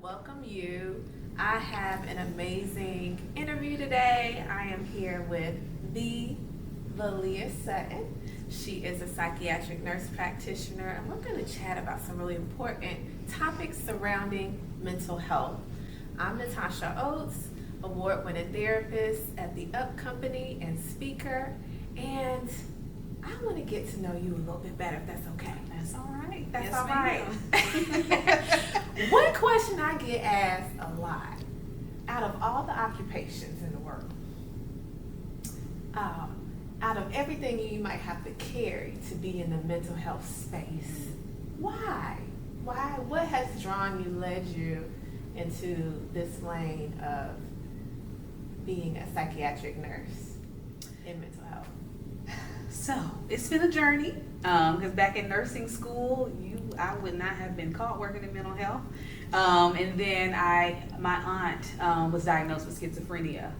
welcome you. I have an amazing interview today. I am here with the Valia Sutton. She is a psychiatric nurse practitioner, and we're going to chat about some really important topics surrounding mental health. I'm Natasha Oates, award-winning therapist at the Up Company and speaker, and I want to get to know you a little bit better, if that's okay. That's all right. That's yes, all right. One question I get asked a lot, out of all the occupations in the world, out of everything you might have to carry to be in the mental health space, why? What has drawn you, led you into this lane of being a psychiatric nurse in mental health? So it's been a journey. Because back in nursing school, I would not have been caught working in mental health. And then my aunt was diagnosed with schizophrenia.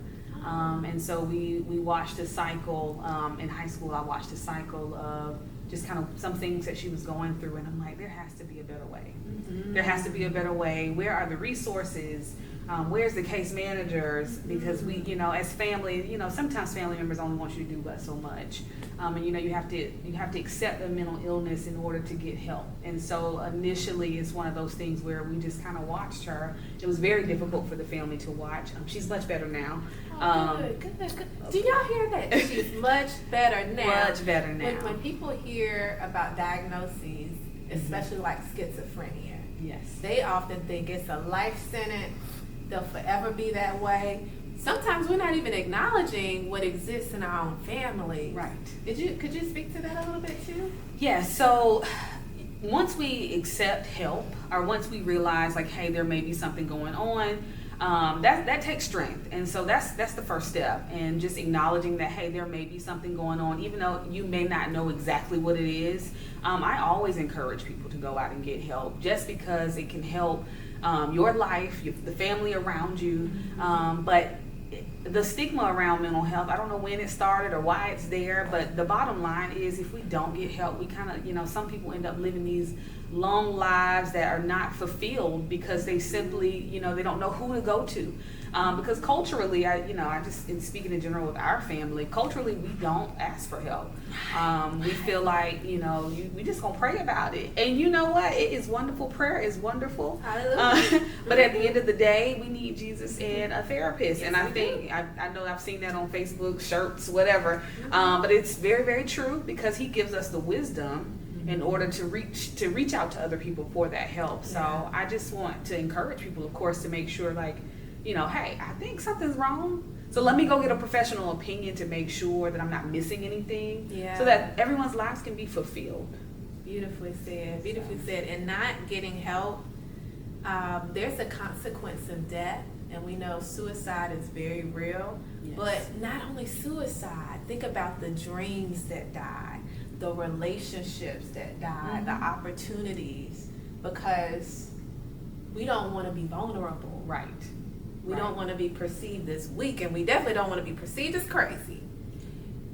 And so we watched a cycle. In high school, I watched a cycle of just kind of some things that she was going through, and I'm like, there has to be a better way. Mm-hmm. There has to be a better way. Where are the resources? Where's the case managers? Because we, as family, sometimes family members only want you to do but so much. And you have to accept a mental illness in order to get help. And so initially it's one of those things where we just kind of watched her. It was very difficult for the family to watch. She's much better now. Good. Do y'all hear that? She's much better now. Much better now. When people hear about diagnoses, especially like schizophrenia, yes, they often think it's a life sentence. They'll forever be that way. Sometimes we're not even acknowledging what exists in our own family. Right. Could you speak to that a little bit too? Yeah, so once we accept help, or once we realize like, hey, there may be something going on, that takes strength. And so that's the first step, and just acknowledging that, hey, there may be something going on, even though you may not know exactly what it is. I always encourage people to go out and get help, just because it can help your life, the family around you. But the stigma around mental health, I don't know when it started or why it's there, but the bottom line is, if we don't get help, we kind of, some people end up living these long lives that are not fulfilled because they simply, they don't know who to go to. Because culturally, I just, in speaking in general with our family, culturally, we don't ask for help. We feel like, we just gonna pray about it. And you know what? It is wonderful. Prayer is wonderful. But at the end of the day, we need Jesus and a therapist. Yes, and I think, I know I've seen that on Facebook, shirts, whatever. But it's very, very true, because he gives us the wisdom in order to reach out to other people for that help. So I just want to encourage people, of course, to make sure, like, hey, I think something's wrong. So let me go get a professional opinion to make sure that I'm not missing anything, so that everyone's lives can be fulfilled. Beautifully said. And not getting help, there's a consequence of death, and we know suicide is very real. Yes. But not only suicide, think about the dreams that die, the relationships that die, the opportunities, because we don't want to be vulnerable. Right. We don't want to be perceived as weak, and we definitely don't want to be perceived as crazy.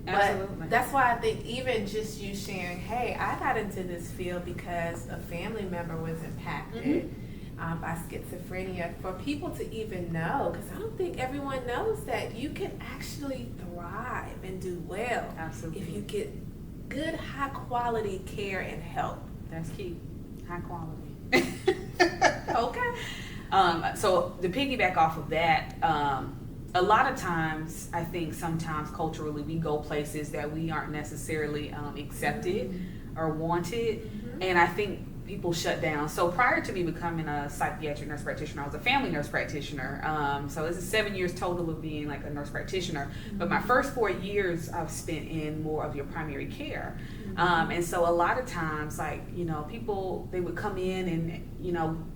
Absolutely. But that's why I think even just you sharing, hey, I got into this field because a family member was impacted by schizophrenia, for people to even know, because I don't think everyone knows that you can actually thrive and do well. Absolutely. If you get good, high quality care and help. That's key. High quality. Okay. So to piggyback off of that, a lot of times, I think sometimes culturally we go places that we aren't necessarily accepted or wanted, and I think people shut down. So prior to me becoming a psychiatric nurse practitioner, I was a family nurse practitioner. So this is 7 years total of being like a nurse practitioner. But my first 4 years I've spent in more of your primary care. And so a lot of times, like, people, they would come in and,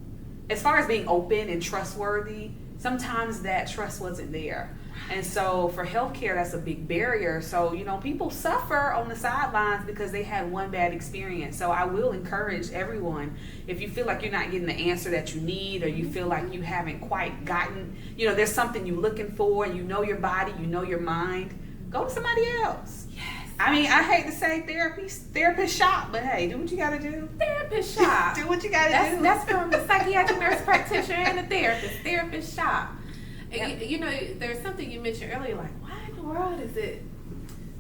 as far as being open and trustworthy, sometimes that trust wasn't there. And so for healthcare, that's a big barrier. So, people suffer on the sidelines because they had one bad experience. So I will encourage everyone, if you feel like you're not getting the answer that you need, or you feel like you haven't quite gotten, there's something you're looking for, your body, your mind, go to somebody else. Yes. I mean, I hate to say therapist shop, but hey, do what you gotta do. Therapist shop. Do what you gotta do. That's from the psychiatric nurse practitioner and the therapist shop. And Yep. you know, there's something you mentioned earlier, like, why in the world is it,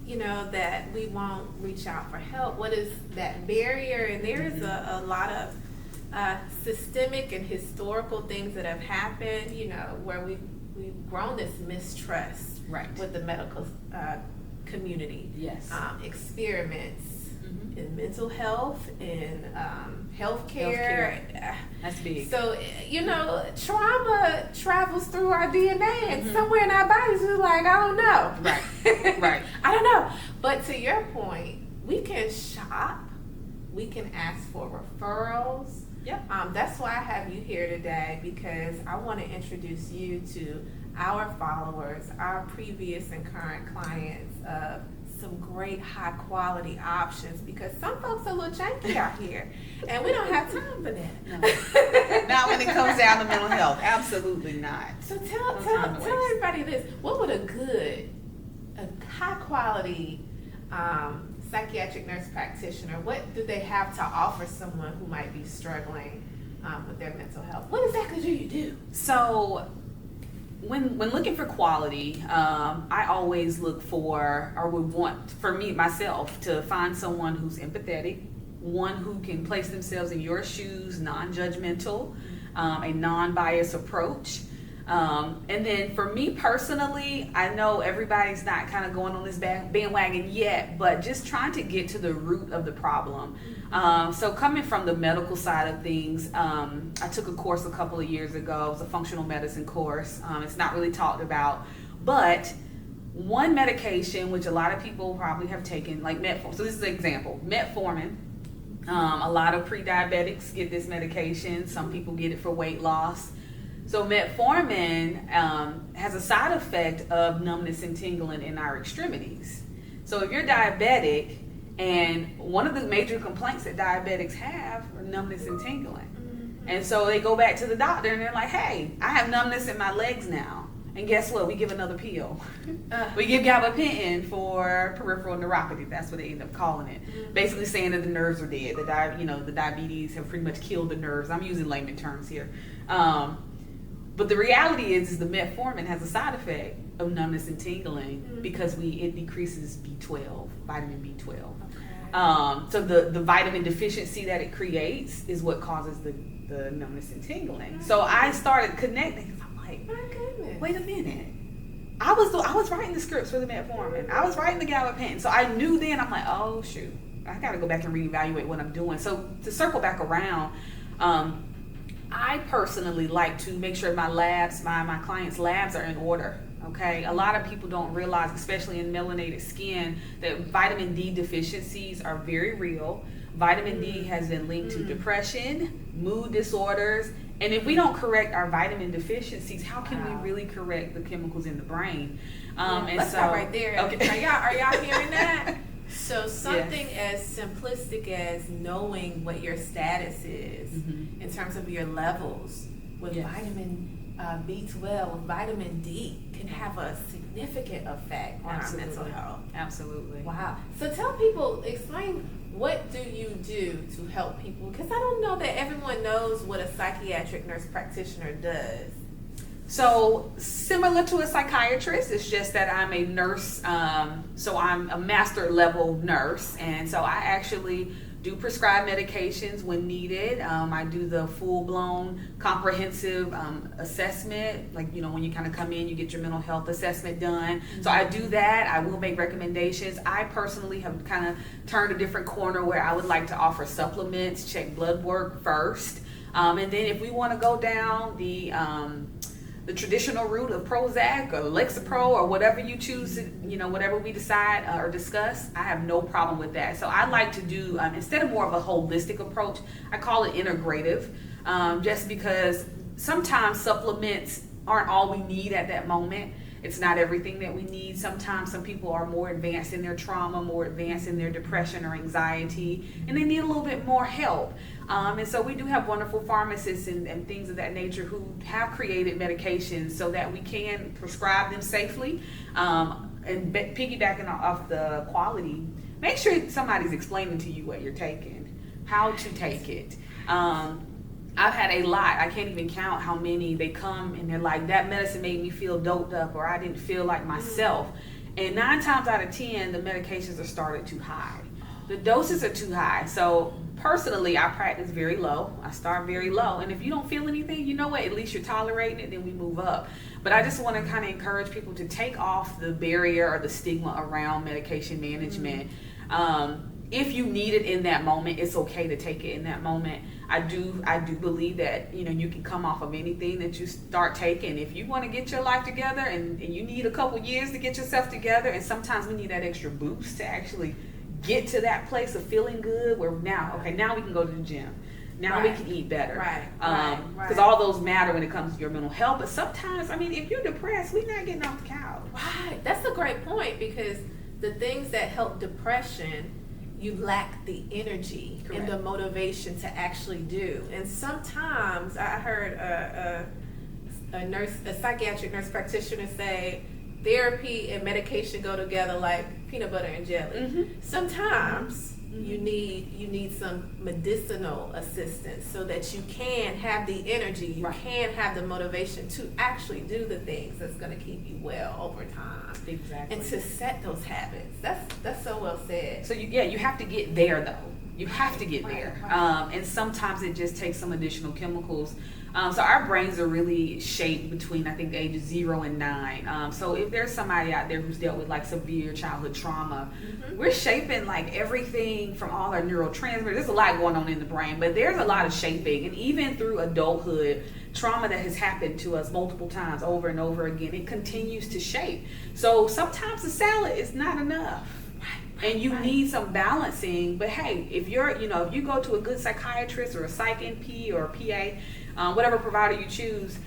you know, that we won't reach out for help? What is that barrier? And there is a lot of systemic and historical things that have happened, you know, where we've grown this mistrust Right. with the medical community. Yes. Experiments Mhm. in mental health, in healthcare. That's big. So, you know, trauma travels through our DNA, and Mhm. somewhere in our bodies we're like, I don't know. Right. Right. I don't know. But to your point, we can shop, we can ask for referrals. Yep. That's why I have you here today, because I want to introduce you to our followers, our previous and current clients of some great high quality options, because some folks are a little janky out here and we don't have time for that. No. Not when it comes down to mental health. Absolutely not. So No tell time to waste. everybody this. What would a high quality psychiatric nurse practitioner, what do they have to offer someone who might be struggling with their mental health? What exactly do you do? So when looking for quality, I always look for, or would want for me myself, to find someone who's empathetic, one who can place themselves in your shoes, non-judgmental, a non-biased approach. And then for me personally, I know everybody's not kind of going on this bandwagon yet, but just trying to get to the root of the problem. So coming from the medical side of things, I took a course a couple of years ago. It was a functional medicine course. It's not really talked about, but one medication which a lot of people probably have taken, like metformin. So this is an example, metformin. A lot of pre-diabetics get this medication. Some people get it for weight loss. So metformin has a side effect of numbness and tingling in our extremities. So if you're diabetic, and one of the major complaints that diabetics have are numbness and tingling. And so they go back to the doctor and they're like, hey, I have numbness in my legs now. And guess what? We give another pill. We give gabapentin for peripheral neuropathy. That's what they end up calling it. Basically saying that the nerves are dead. The diabetes have pretty much killed the nerves. I'm using layman terms here. But the reality is the metformin has a side effect of numbness and tingling because it decreases B12, vitamin B12. So the vitamin deficiency that it creates is what causes the numbness and tingling. So I started connecting. I'm like, My goodness. wait a minute. I was writing the scripts for the metformin. I was writing the gabapentin. So I knew then, I'm like, oh shoot, I got to go back and reevaluate what I'm doing. So to circle back around, I personally like to make sure my labs, my clients' labs are in order. Okay, a lot of people don't realize, especially in melanated skin, that vitamin D deficiencies are very real. Vitamin D has been linked to depression, mood disorders, and if we don't correct our vitamin deficiencies, how can we really correct the chemicals in the brain? Let's stop right there. Okay. Are y'all hearing that? So something as simplistic as knowing what your status is in terms of your levels with vitamin B12, with vitamin D, can have a significant effect on our mental health. Absolutely. Wow. So tell people, explain, what do you do to help people? Because I don't know that everyone knows what a psychiatric nurse practitioner does. So similar to a psychiatrist, it's just that I'm a nurse. So I'm a master level nurse, and so I actually do prescribe medications when needed. I do the full-blown comprehensive assessment, like, you know, when you kind of come in, you get your mental health assessment done. So I do that. I will make recommendations. I personally have kind of turned a different corner where I would like to offer supplements, check blood work first, and then if we want to go down the traditional route of Prozac or Lexapro or whatever you choose, whatever we decide or discuss, I have no problem with that. So I like to do, instead of more of a holistic approach, I call it integrative, just because sometimes supplements aren't all we need at that moment. It's not everything that we need. Sometimes some people are more advanced in their trauma, more advanced in their depression or anxiety, and they need a little bit more help. And so we do have wonderful pharmacists and things of that nature who have created medications so that we can prescribe them safely. and piggybacking off the quality, make sure somebody's explaining to you what you're taking, how to take it. I've had a lot. I can't even count how many they come and they're like, that medicine made me feel doped up, or I didn't feel like myself. And 9 times out of 10, the medications are started too high. The doses are too high. So personally, I practice very low. I start very low. And if you don't feel anything, you know what? At least you're tolerating it, then we move up. But I just want to kind of encourage people to take off the barrier or the stigma around medication management. If you need it in that moment, it's okay to take it in that moment. I do believe that, you know, you can come off of anything that you start taking. If you want to get your life together and you need a couple years to get yourself together, and sometimes we need that extra boost to actually get to that place of feeling good where now we can go to the gym. Now we can eat better. Because all those matter when it comes to your mental health. But sometimes, I mean, if you're depressed, we're not getting off the couch. Right. That's a great point, because the things that help depression, you lack the energy and the motivation to actually do. And sometimes I heard a psychiatric nurse practitioner say therapy and medication go together like peanut butter and jelly. Sometimes you need some medicinal assistance so that you can have the energy, you can have the motivation to actually do the things that's going to keep you well over time. Exactly. And to set those habits. That's so well said. So you have to get there though. You have to get there. And sometimes it just takes some additional chemicals. So our brains are really shaped between, I think, ages 0 and 9. So if there's somebody out there who's dealt with like severe childhood trauma, we're shaping like everything from all our neurotransmitters. There's a lot going on in the brain, but there's a lot of shaping. And even through adulthood, trauma that has happened to us multiple times over and over again, it continues to shape. So sometimes the salad is not enough. And you need some balancing. But hey, if you go to a good psychiatrist or a psych NP or a PA, whatever provider you choose,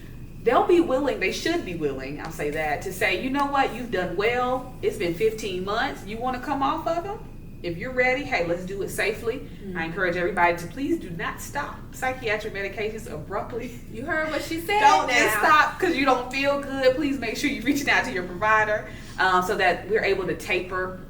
they'll be willing, they should be willing, I'll say that, to say, you know what, you've done well, it's been 15 months, you want to come off of them? If you're ready, hey, let's do it safely. I encourage everybody to please do not stop psychiatric medications abruptly. You heard what she said. Don't just stop because you don't feel good. Please make sure you're reaching out to your provider so that we're able to taper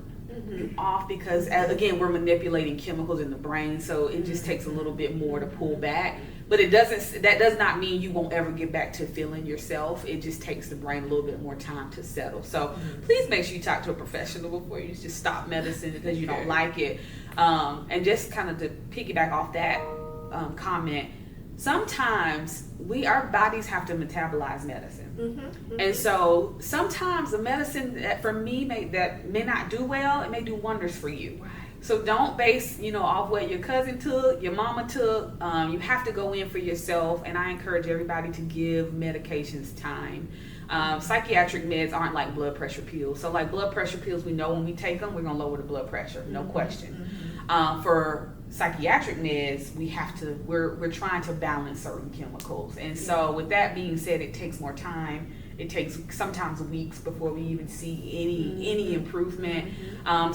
off, because again, we're manipulating chemicals in the brain, so it just takes a little bit more to pull back. But that does not mean you won't ever get back to feeling yourself. It just takes the brain a little bit more time to settle. So please make sure you talk to a professional before you just stop medicine because you don't like it. And just kind of to piggyback off that comment, sometimes our bodies have to metabolize medicine. And so sometimes the medicine that for me may not do well, it may do wonders for you. So don't base, off what your cousin took, your mama took. You have to go in for yourself, and I encourage everybody to give medications time. Psychiatric meds aren't like blood pressure pills. So like blood pressure pills, we know when we take them, we're gonna lower the blood pressure, no question. For psychiatric meds, we're trying to balance certain chemicals. And so with that being said, it takes more time. It takes sometimes weeks before we even see any improvement.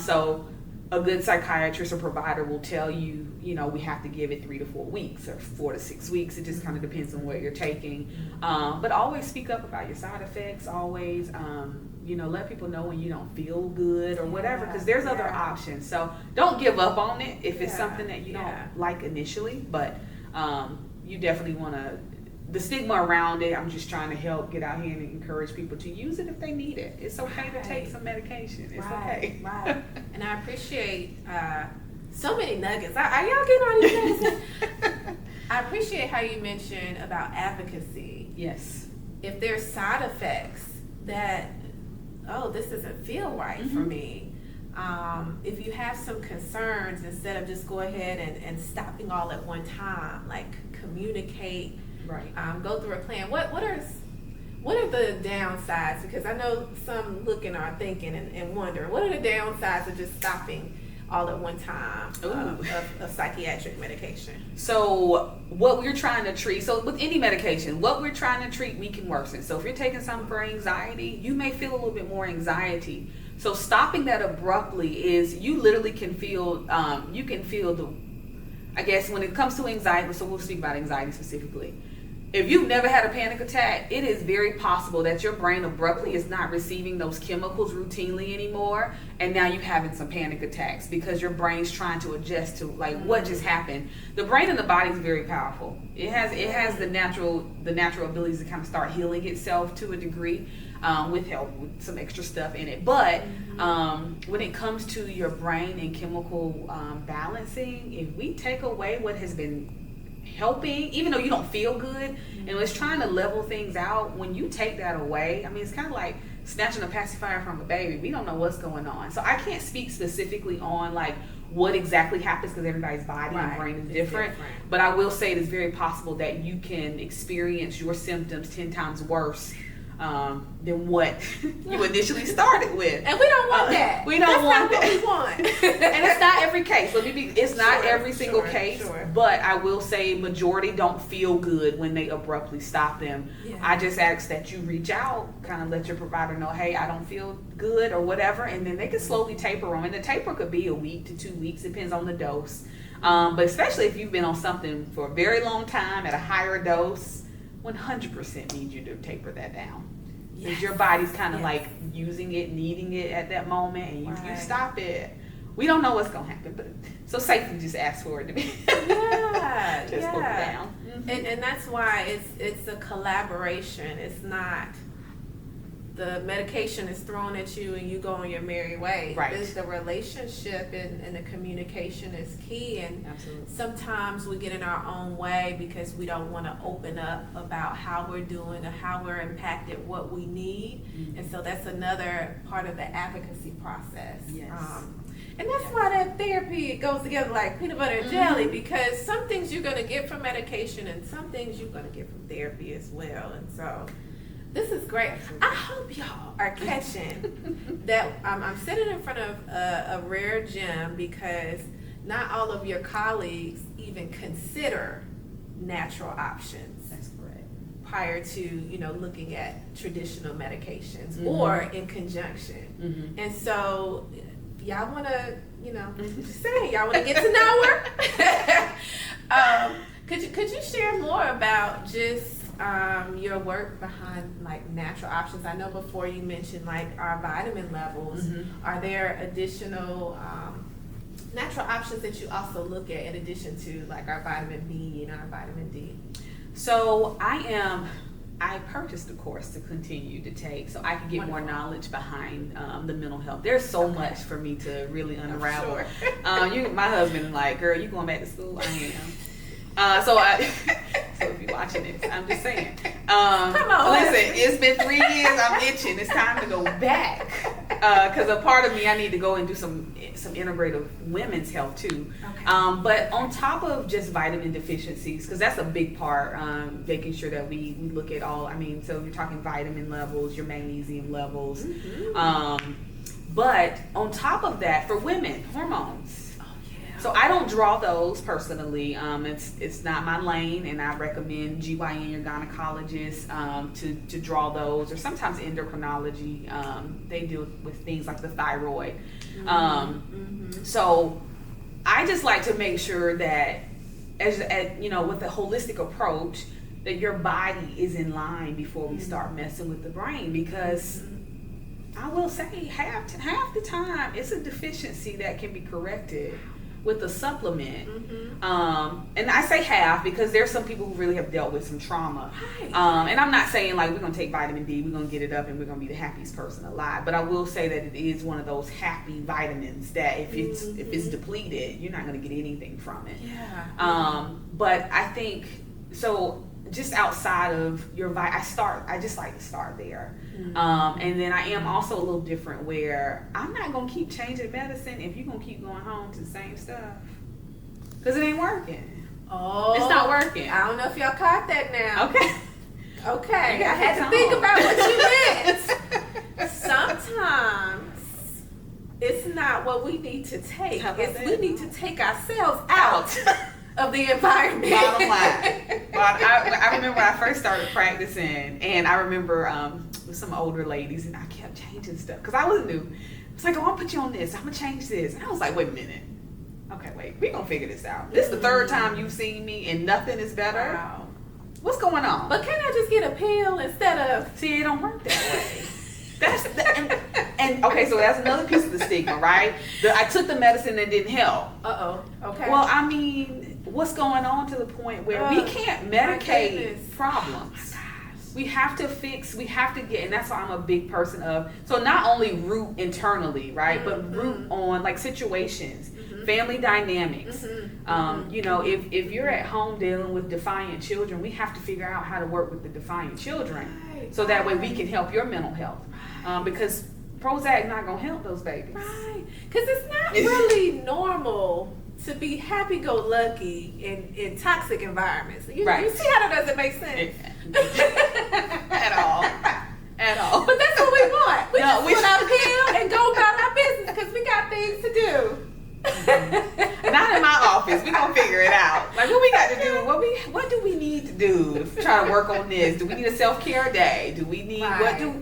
So a good psychiatrist or provider will tell you, we have to give it 3 to 4 weeks or 4 to 6 weeks. It just kind of depends on what you're taking. But always speak up about your side effects. Always, let people know when you don't feel good or whatever, because there's other options. So don't give up on it if it's something that you don't like initially, but you definitely want to. The stigma around it, I'm just trying to help get out here and encourage people to use it if they need it. It's okay to take some medication. It's okay. Right. And I appreciate so many nuggets. Are y'all getting all these nuggets? I appreciate how you mentioned about advocacy. Yes. If there's side effects that, this doesn't feel right for me. If you have some concerns, instead of just go ahead and stopping all at one time, like communicate. Right. Go through a plan. What are the downsides? Because I know some looking are thinking and wondering, what are the downsides of just stopping all at one time of psychiatric medication? So what we're trying to treat, so with any medication, what we're trying to treat, we can worsen. So if you're taking something for anxiety, you may feel a little bit more anxiety. So stopping that abruptly is, you literally can feel, I guess when it comes to anxiety, so we'll speak about anxiety specifically. if you've never had a panic attack, it is very possible that your brain abruptly is not receiving those chemicals routinely anymore, and now you're having some panic attacks because your brain's trying to adjust to like what just happened. The brain and the body is very powerful. It has the natural abilities to kind of start healing itself to a degree, with help with some extra stuff in it. But when it comes to your brain and chemical balancing, if we take away what has been helping, even though you don't feel good, and it's trying to level things out, when you take that away, I mean, it's kind of like snatching a pacifier from a baby. We don't know what's going on. So I can't speak specifically on like what exactly happens because everybody's body and brain is different. But I will say it is very possible that you can experience your symptoms 10 times worse than what you initially started with. And we don't want that. We don't want That's that. not what we want. And it's not every case. It's not every single case. But I will say majority don't feel good when they abruptly stop them. Yeah. I just ask that you reach out, kind of let your provider know, hey, I don't feel good or whatever, and then they can slowly taper them. And the taper could be a week to 2 weeks, depends on the dose. But especially if you've been on something for a very long time at a higher dose, 100% need you to taper that down. Because your body's kind of like using it, needing it at that moment, and you stop it. We don't know what's gonna happen, but so safely just ask for it to be. Just put it down. And that's why it's a collaboration. It's not the medication is thrown at you and you go on your merry way. Right. The relationship and the communication is key. And sometimes we get in our own way because we don't want to open up about how we're doing or how we're impacted, what we need. And so that's another part of the advocacy process. Yes. And that's why that therapy goes together like peanut butter and jelly, because some things you're going to get from medication and some things you're going to get from therapy as well. And so this is great. I hope y'all are catching that. I'm sitting in front of a rare gem because not all of your colleagues even consider natural options. That's correct. Prior to looking at traditional medications or in conjunction. And so y'all want to just saying y'all want to get to know her. Could you share more about just your work behind like natural options? I know before you mentioned like our vitamin levels. Are there additional natural options that you also look at in addition to like our vitamin B and our vitamin D? So I purchased a course to continue to take so I could get more knowledge behind the mental health. There's so much for me to really unravel. My husband is like, girl, you going back to school? I am. So if you're watching this, I'm just saying. Come on. Listen, it's been 3 years. I'm itching. It's time to go back. Because a part of me, I need to go and do some integrative women's health too. Okay. But on top of just vitamin deficiencies, because that's a big part, making sure that we look at all. I mean, so you're talking vitamin levels, your magnesium levels. But on top of that, for women, hormones. So I don't draw those personally. It's not my lane, and I recommend GYN, your gynecologist, to draw those, or sometimes endocrinology. They deal with things like the thyroid. So I just like to make sure that, as with a holistic approach, that your body is in line before we start messing with the brain, because I will say half the time it's a deficiency that can be corrected with a supplement. And I say half because there's some people who really have dealt with some trauma. And I'm not saying like we're going to take vitamin D, we're going to get it up and we're going to be the happiest person alive. But I will say that it is one of those happy vitamins that if it's depleted, you're not going to get anything from it. But I think, so just outside of your I just like to start there. And then I am also a little different where I'm not going to keep changing medicine if you're going to keep going home to the same stuff. Because it ain't working. It's not working. I don't know if y'all caught that now. Okay. I had to think about what you meant. Sometimes it's not what we need to take. We need to take ourselves out of the environment. Bottom line. I remember when I first started practicing, and I remember with some older ladies, and I kept changing stuff because I was new. It's like, I'm gonna put you on this. I'm gonna change this, and I was like, wait a minute. Okay, wait. We gonna figure this out. This is the third time you've seen me, and nothing is better. Wow. What's going on? But can I just get a pill instead of? See, it don't work that way. And okay, so that's another piece of the stigma, right? I took the medicine and it didn't help. Okay. Well, I mean, what's going on to the point where we can't medicate problems? We have to fix, we have to get, and that's why I'm a big person of, so not only root internally, right, but root on like situations, family dynamics. You know, if you're at home dealing with defiant children, we have to figure out how to work with the defiant children, so that way we can help your mental health. Because Prozac not gonna help those babies. Right, because it's not really normal to be happy-go-lucky in toxic environments. You see how that doesn't make sense? At all. But that's what we want. We just want our pill and go about our business because we got things to do. Not in my office. We're gonna figure it out. Like, what we got to do? What do we need to do to try to work on this? Do we need a self-care day? Do we need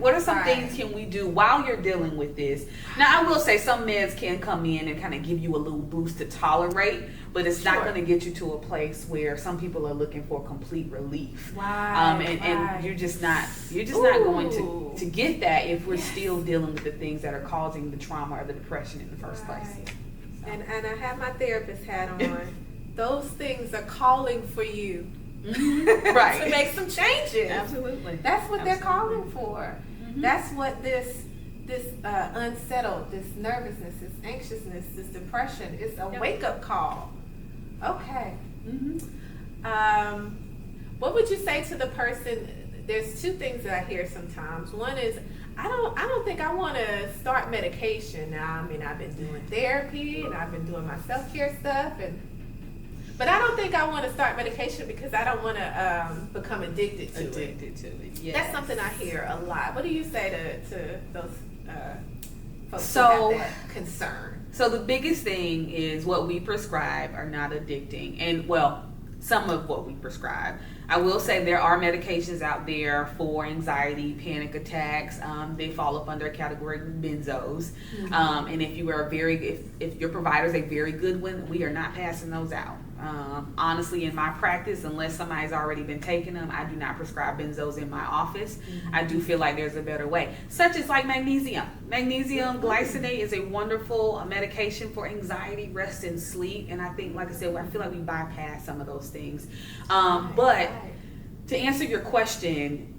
what are some things can we do while you're dealing with this? Now, I will say some meds can come in and kind of give you a little boost to tolerate, but it's not going to get you to a place where some people are looking for complete relief. And you're just not going to get that if we're still dealing with the things that are causing the trauma or the depression in the first place. And I have my therapist hat on. Those things are calling for you to make some changes. Absolutely. That's what they're calling for. That's what this unsettled, this nervousness, this anxiousness, this depression is a wake-up call. Okay. What would you say to the person? There's two things that I hear sometimes. One is, I don't think I want to start medication now. I mean, I've been doing therapy and I've been doing my self-care stuff, but I don't think I want to start medication because I don't want to become addicted to it. Yes. That's something I hear a lot. What do you say to those folks who have that concern? So the biggest thing is what we prescribe are not addicting, and some of what we prescribe. I will say there are medications out there for anxiety, panic attacks. They fall up under a category of benzos. And if your provider is a very good one, we are not passing those out. Honestly, in my practice, unless somebody's already been taking them, I do not prescribe benzos in my office. I do feel like there's a better way, such as like magnesium. Magnesium glycinate is a wonderful medication for anxiety, rest, and sleep. And I think, like I said, I feel like we bypass some of those things. But to answer your question,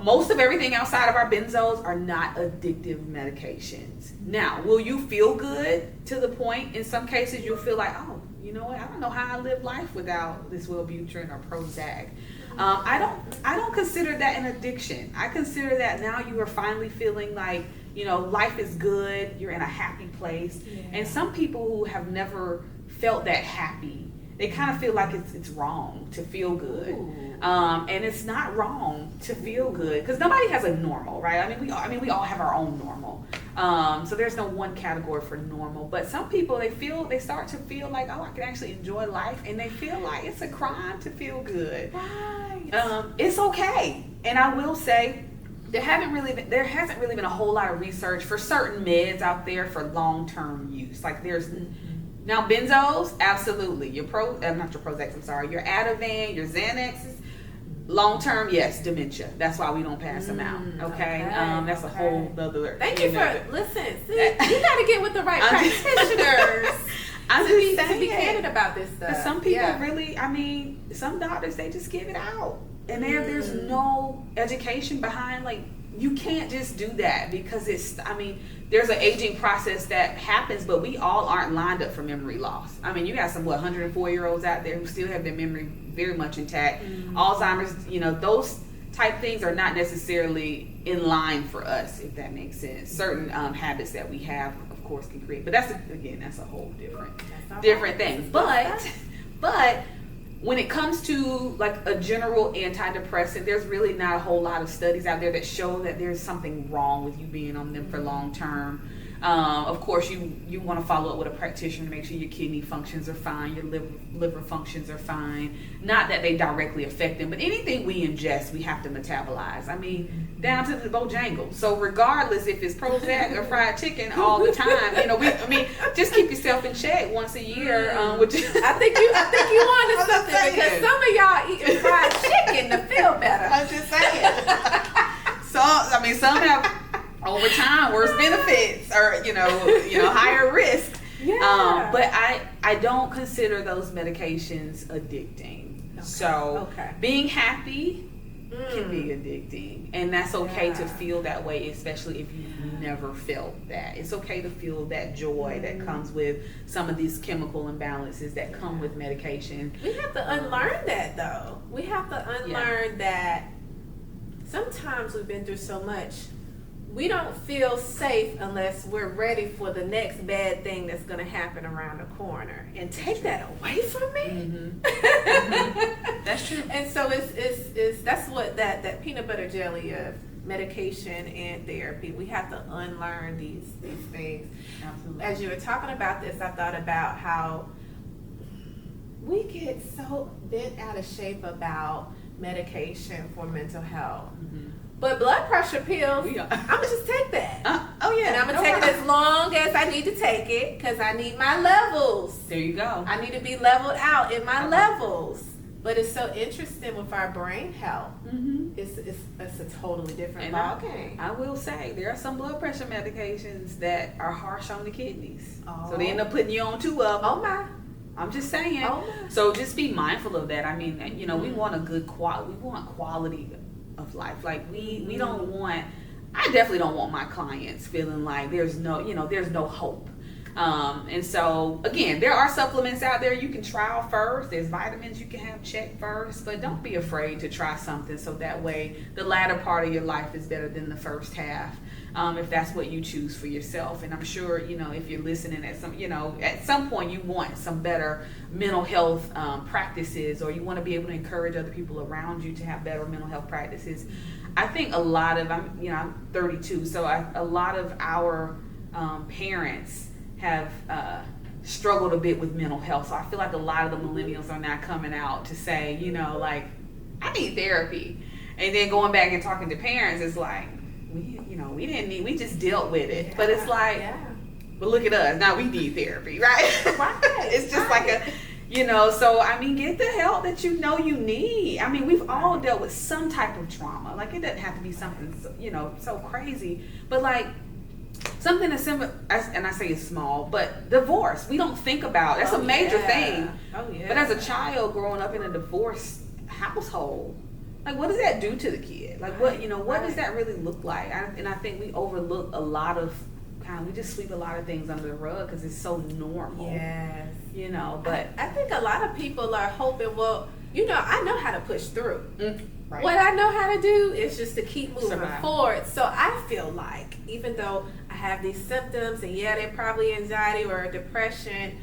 most of everything outside of our benzos are not addictive medications. Now, will you feel good to the point, in some cases, you'll feel like, oh, you know what, I don't know how I live life without this Wellbutrin or Prozac. I don't consider that an addiction. I consider that now you are finally feeling like, you know, life is good, you're in a happy place. And some people who have never felt that happy, they kind of feel like it's wrong to feel good. And it's not wrong to feel good because nobody has a normal, right? We all have our own normal. So there's no one category for normal. But some people, they start to feel like, oh, I can actually enjoy life, and they feel like it's a crime to feel good. Right. It's okay. And I will say, there hasn't really been a whole lot of research for certain meds out there for long-term use. Like there's now benzos, absolutely. Your Prozac, I'm sorry. Your Ativan, your Xanaxes, long-term, yes, dementia. That's why we don't pass them out. Okay. That's a whole other. Thank you for listen. You got to get with the right practitioners. To be candid about this stuff. Some people really, some doctors, they just give it out. And there's no education behind, like, you can't just do that because there's an aging process that happens, but we all aren't lined up for memory loss. You got some, 104-year-olds out there who still have their memory very much intact. Alzheimer's, those type things are not necessarily in line for us, if that makes sense. Certain habits that we have, of course, can create, but that's a whole different thing. But when it comes to like a general antidepressant, there's really not a whole lot of studies out there that show that there's something wrong with you being on them for long term. Of course, you want to follow up with a practitioner to make sure your kidney functions are fine, your liver functions are fine. Not that they directly affect them, but anything we ingest, we have to metabolize. I mean, down to the Bojangles. So regardless if it's Prozac or fried chicken all the time, just keep yourself in check once a year. I think you wanted something because some of y'all eating fried chicken to feel better. I'm just saying. Some have over time worse benefits or higher risk. Yeah. But I don't consider those medications addicting. Okay. So being happy can be addicting, and that's okay to feel that way, especially if you've never felt that. It's okay to feel that joy that comes with some of these chemical imbalances that come with medication. We have to unlearn that, though. We have to unlearn that sometimes we've been through so much. We don't feel safe unless we're ready for the next bad thing that's going to happen around the corner. And take that away from me. That's true. And so that's what that peanut butter jelly of medication and therapy. We have to unlearn these things. Absolutely. As you were talking about this, I thought about how we get so bent out of shape about medication for mental health. But blood pressure pills, I'm gonna just take that. And I'm gonna take it as long as I need to take it because I need my levels. There you go. I need to be leveled out in my levels. But it's so interesting with our brain health. It's a totally different ballgame. I will say there are some blood pressure medications that are harsh on the kidneys, so they end up putting you on 2 of them. Oh my! I'm just saying. Oh my! So just be mindful of that. I mean, we want a good quality. We want quality of life. Like we don't want. I definitely don't want my clients feeling like there's no hope. And so again, there are supplements out there you can trial first. There's vitamins you can have checked first, but don't be afraid to try something so that way the latter part of your life is better than the first half. If that's what you choose for yourself. And I'm sure, if you're listening at some point you want some better mental health practices, or you want to be able to encourage other people around you to have better mental health practices. I think a lot of, I'm 32, so a lot of our parents have struggled a bit with mental health. So I feel like a lot of the millennials are now coming out to say, I need therapy. And then going back and talking to parents, it's like, we just dealt with it. But it's like, but look at us, now we need therapy, right? It's just like get the help that you need. We've all dealt with some type of trauma. Like, it doesn't have to be something, so crazy. But like, something as simple as, and I say it's small, but divorce, we don't think about. That's a major thing. But as a child growing up in a divorced household, like, what does that do to the kid? Like, what does that really look like? And I think we overlook a lot of we just sweep a lot of things under the rug because it's so normal. Yes. But I think a lot of people are hoping, well, I know how to push through. Right. What I know how to do is just to keep moving Survive. forward. So I feel like even though I have these symptoms, and they're probably anxiety or depression,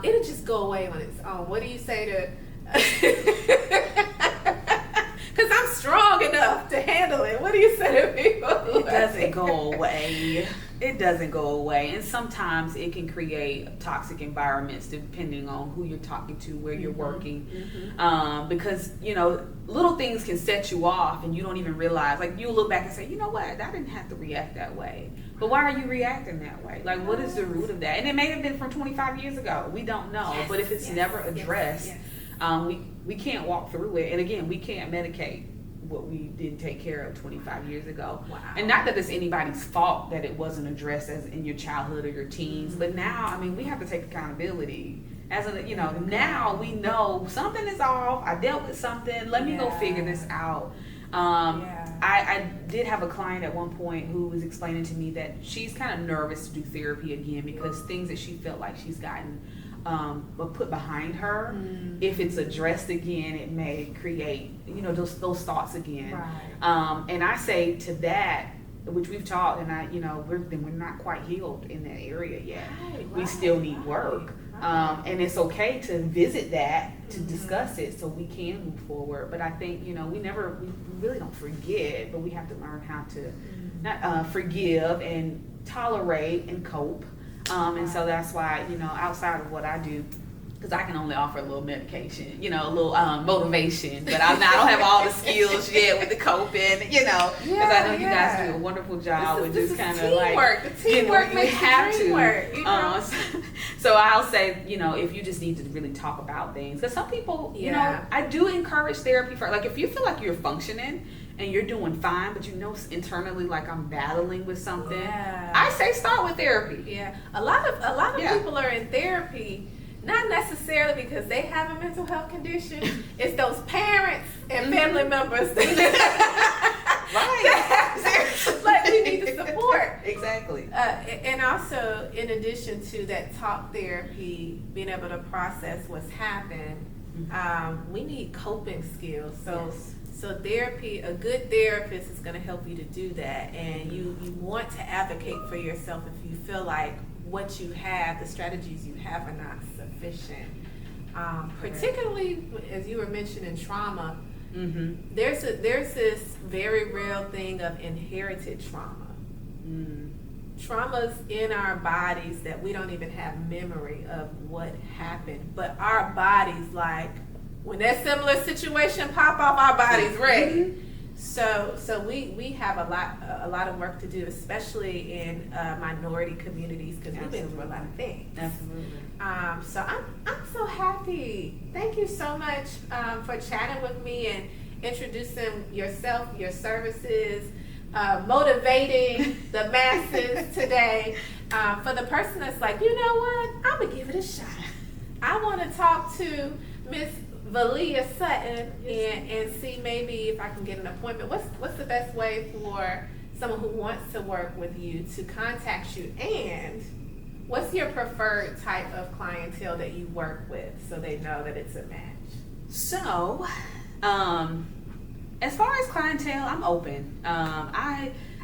it'll just go away on its own. What do you say to... Because I'm strong enough to handle it. What do you say to people? It doesn't go away. It doesn't go away. And sometimes it can create toxic environments depending on who you're talking to, where you're working. Because, little things can set you off and you don't even realize. Like, you look back and say, you know what? I didn't have to react that way. But why are you reacting that way? Like, what is the root of that? And it may have been from 25 years ago. We don't know. But if it's never addressed, we can't walk through it. And again, we can't medicate what we didn't take care of 25 years ago. Wow. And not that it's anybody's fault that it wasn't addressed as in your childhood or your teens, but now, we have to take accountability. Now we know something is off. I dealt with something. Let me go figure this out. I did have a client at one point who was explaining to me that she's kind of nervous to do therapy again because things that she felt like she's gotten put behind her, if it's addressed again, it may create those thoughts again. Right. And I say to that, which we've talked, and we're not quite healed in that area yet. We still need work. And it's okay to visit that, to discuss it, so we can move forward. But I think, we really don't forget, but we have to learn how to not forgive and tolerate and cope. And so that's why, outside of what I do, because I can only offer a little medication, a little motivation, but I don't have all the skills yet with the coping, because I know you guys do a wonderful job with just kind of like, the teamwork makes the dream work. So I'll say, if you just need to really talk about things, because some people, I do encourage therapy for, like, if you feel like you're functioning and you're doing fine, but internally, like, I'm battling with something, I say start with therapy. Yeah, a lot of people are in therapy. Not necessarily because they have a mental health condition. It's those parents and family members right. like we need the support. Exactly. And also, in addition to that talk therapy, being able to process what's happened, we need coping skills. So therapy, a good therapist is going to help you to do that. And you want to advocate for yourself if you feel like what you have, the strategies you have are not sufficient. Particularly, as you were mentioning, trauma. There's this very real thing of inherited trauma. Traumas in our bodies that we don't even have memory of what happened, but our bodies, like, when that similar situation pop off, our body's ready. So we have a lot of work to do, especially in minority communities, because we've been through a lot of things. Absolutely. So I'm so happy. Thank you so much for chatting with me and introducing yourself, your services, motivating the masses today. For the person that's like, you know what, I'm gonna give it a shot. I want to talk to Miss Valia Sutton and see maybe if I can get an appointment. What's the best way for someone who wants to work with you to contact you, and what's your preferred type of clientele that you work with so they know that it's a match? So, as far as clientele, I'm open.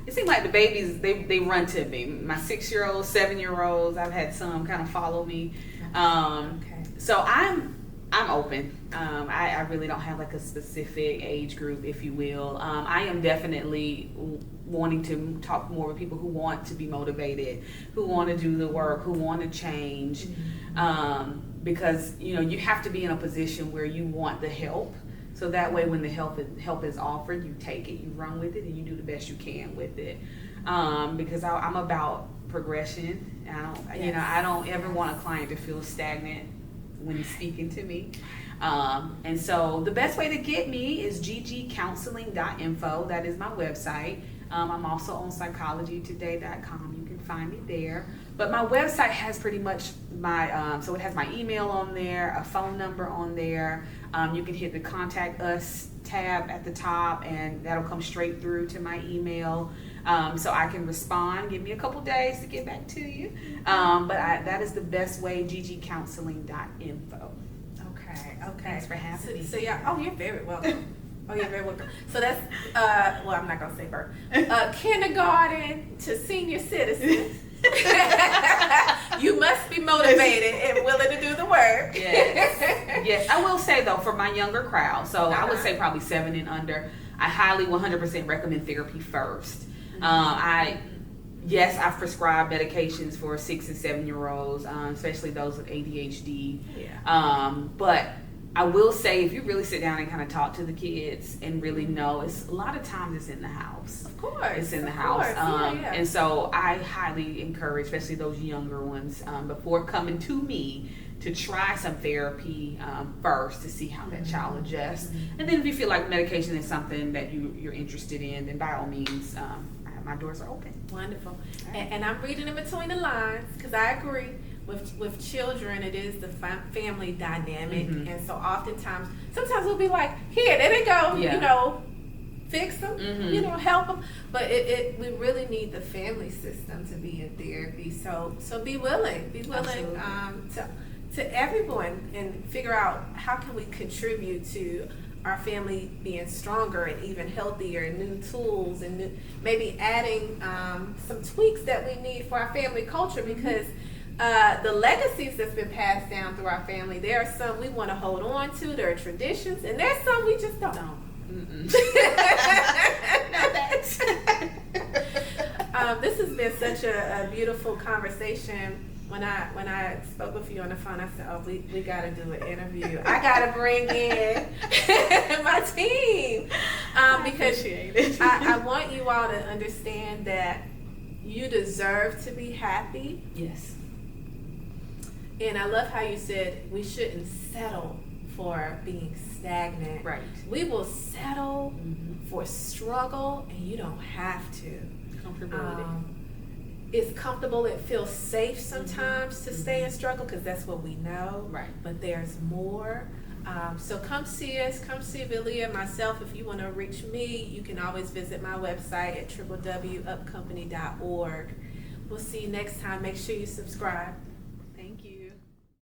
It seems like the babies, they run to me. My 6-year-olds, 7-year-olds, I've had some kind of follow me. So I'm open. I really don't have like a specific age group, if you will. I am definitely wanting to talk more with people who want to be motivated, who want to do the work, who want to change. Because, you have to be in a position where you want the help. So that way when the help is offered, you take it, you run with it, and you do the best you can with it. Because I'm about progression. I don't ever want a client to feel stagnant when he's speaking to me. And so the best way to get me is ggcounseling.info. That is my website. I'm also on psychologytoday.com. You can find me there. But my website has pretty much my, so it has my email on there, a phone number on there. You can hit the Contact Us tab at the top, and that'll come straight through to my email. So I can respond. Give me a couple days to get back to you. But that is the best way, ggcounseling.info. Okay. Thanks for having me. So yeah, you're very welcome. You're very welcome. So that's, I'm not going to say birth. Kindergarten to senior citizens. You must be motivated and willing to do the work. Yes. I will say though, for my younger crowd, so I would say probably 7 and under, I highly 100% recommend therapy first. I've prescribed medications for 6 and 7-year-olds, especially those with ADHD. But I will say, if you really sit down and kind of talk to the kids and really know, a lot of times it's in the house. Of course. It's in the house. And so I highly encourage, especially those younger ones, before coming to me, to try some therapy first to see how that child adjusts. And then if you feel like medication is something that you're interested in, then by all means, my doors are open. Wonderful. And I'm reading in between the lines, because I agree. With children, it is the family dynamic, and so oftentimes, sometimes we'll be like, here, there they go, fix them, help them, but we really need the family system to be in therapy. So be willing to everyone, and figure out how can we contribute to our family being stronger and even healthier, new tools, and maybe adding some tweaks that we need for our family culture, because The legacies that's been passed down through our family, there are some we want to hold on to. There are traditions, and there's some we just don't. Mm-mm. This has been such a beautiful conversation. When I spoke with you on the phone, I said, "Oh, we got to do an interview. I got to bring in my team because I want you all to understand that you deserve to be happy." Yes. And I love how you said we shouldn't settle for being stagnant. Right. We will settle for struggle, and you don't have to. Comfortability. It's comfortable. It feels safe sometimes to stay in struggle because that's what we know. Right. But there's more. So come see us. Come see Valia and myself. If you want to reach me, you can always visit my website at www.upcompany.org. We'll see you next time. Make sure you subscribe.